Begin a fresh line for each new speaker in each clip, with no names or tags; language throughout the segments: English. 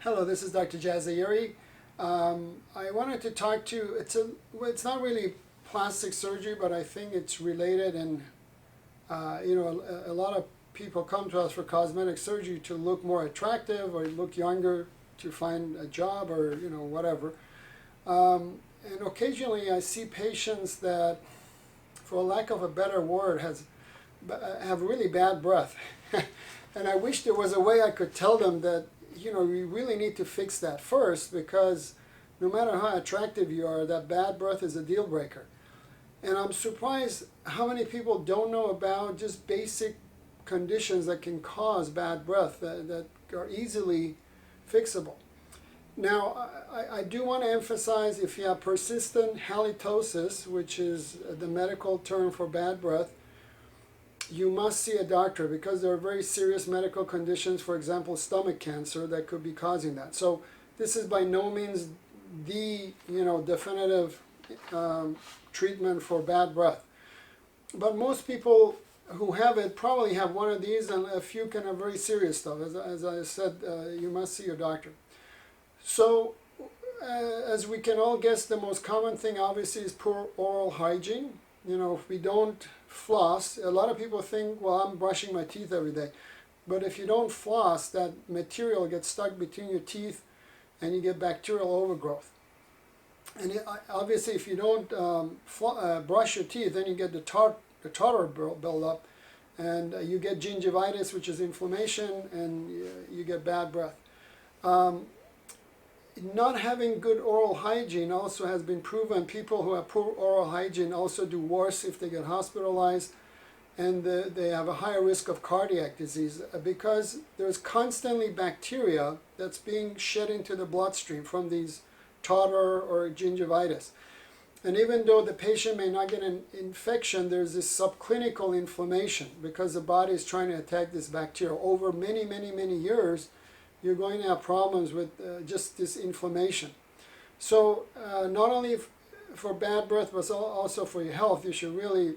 Hello, this is Dr. Jazayeri. I wanted to talk to it's not really plastic surgery, but I think it's related, and a lot of people come to us for cosmetic surgery to look more attractive or look younger, to find a job, or whatever. And occasionally I see patients that, for lack of a better word, have really bad breath. And I wish there was a way I could tell them that, we really need to fix that first, because no matter how attractive you are, that bad breath is a deal breaker. And I'm surprised how many people don't know about just basic conditions that can cause bad breath that are easily fixable. Now, I do want to emphasize, if you have persistent halitosis, which is the medical term for bad breath, you must see a doctor, because there are very serious medical conditions, for example, stomach cancer, that could be causing that. So this is by no means the definitive treatment for bad breath. But most people who have it probably have one of these, and a few can have very serious stuff. As I said, you must see your doctor. So as we can all guess, the most common thing obviously is poor oral hygiene. If we don't floss, a lot of people think, well, I'm brushing my teeth every day. But if you don't floss, that material gets stuck between your teeth and you get bacterial overgrowth. And obviously, if you don't brush your teeth, then you get the tartar buildup, and you get gingivitis, which is inflammation, and you get bad breath. Not having good oral hygiene also has been proven. People who have poor oral hygiene also do worse if they get hospitalized, and they have a higher risk of cardiac disease, because there's constantly bacteria that's being shed into the bloodstream from these tartar or gingivitis. And even though the patient may not get an infection, there's this subclinical inflammation, because the body is trying to attack this bacteria. Over many, many, many years, you're going to have problems with just this inflammation. So not only for bad breath, but also for your health, you should really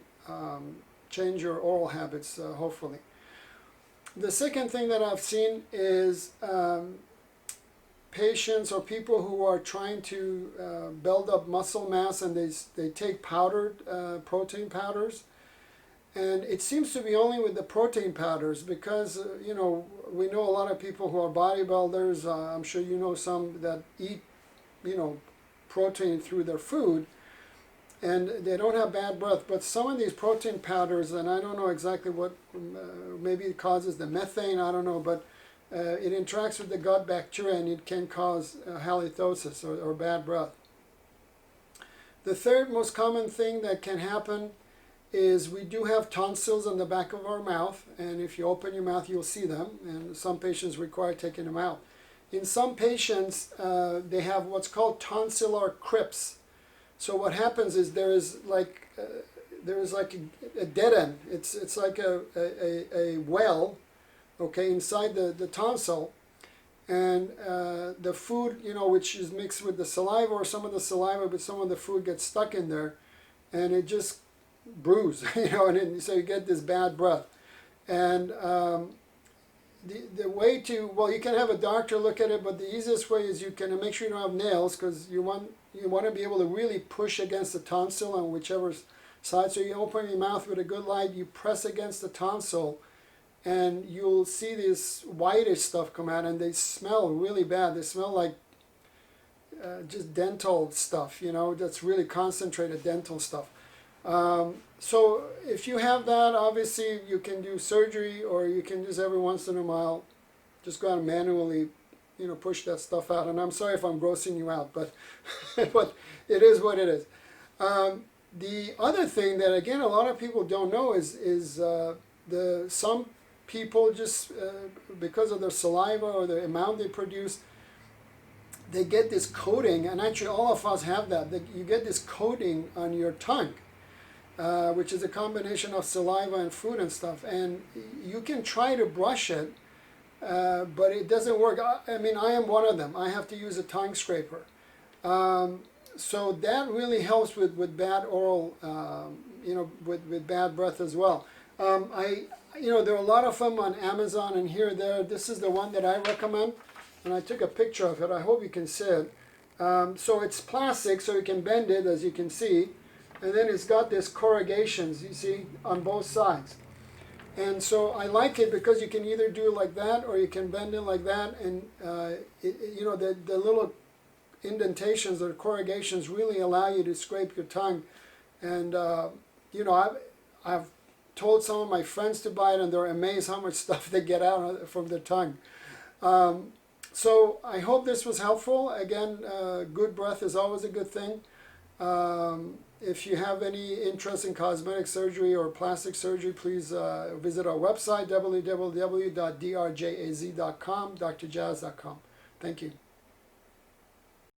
change your oral habits, hopefully. The second thing that I've seen is patients or people who are trying to build up muscle mass, and they take powdered protein powders. And it seems to be only with the protein powders, because, we know a lot of people who are bodybuilders. I'm sure you know some that eat, protein through their food, and they don't have bad breath. But some of these protein powders, and I don't know exactly what, maybe it causes the methane, I don't know, but it interacts with the gut bacteria, and it can cause halitosis or bad breath. The third most common thing that can happen is we do have tonsils on the back of our mouth, and if you open your mouth, you'll see them, and some patients require taking them out. In some patients, they have what's called tonsillar crypts. So what happens is there is like a dead end. It's like a well, okay, inside the tonsil, and the food, which is mixed with the saliva, or some of the saliva, but some of the food gets stuck in there, and it just bruise, and so you get this bad breath. And the way to, well, you can have a doctor look at it, but the easiest way is you can make sure you don't have nails, because you want to be able to really push against the tonsil on whichever side. So you open your mouth with a good light, you press against the tonsil, and you'll see this whitish stuff come out, and they smell really bad. They smell like just dental stuff, that's really concentrated dental stuff. So if you have that, obviously you can do surgery, or you can just every once in a while just go out and manually, push that stuff out. And I'm sorry if I'm grossing you out, but but it is what it is. The other thing that, again, a lot of people don't know is some people just because of their saliva or the amount they produce, they get this coating, and actually all of us have that. You get this coating on your tongue. Which is a combination of saliva and food and stuff. And you can try to brush it, but it doesn't work. I mean, I am one of them. I have to use a tongue scraper. So that really helps with bad oral, with bad breath as well. There are a lot of them on Amazon and here or there. This is the one that I recommend. and I took a picture of it. I hope you can see it. So it's plastic, so you can bend it, as you can see. And then it's got this corrugations, you see, on both sides. And so I like it because you can either do it like that or you can bend it like that. And, you know, the little indentations or corrugations really allow you to scrape your tongue. And, you know, I've told some of my friends to buy it, and they're amazed how much stuff they get out from their tongue. So I hope this was helpful. Again, good breath is always a good thing. If you have any interest in cosmetic surgery or plastic surgery, please visit our website, www.drjaz.com, drjaz.com. Thank you.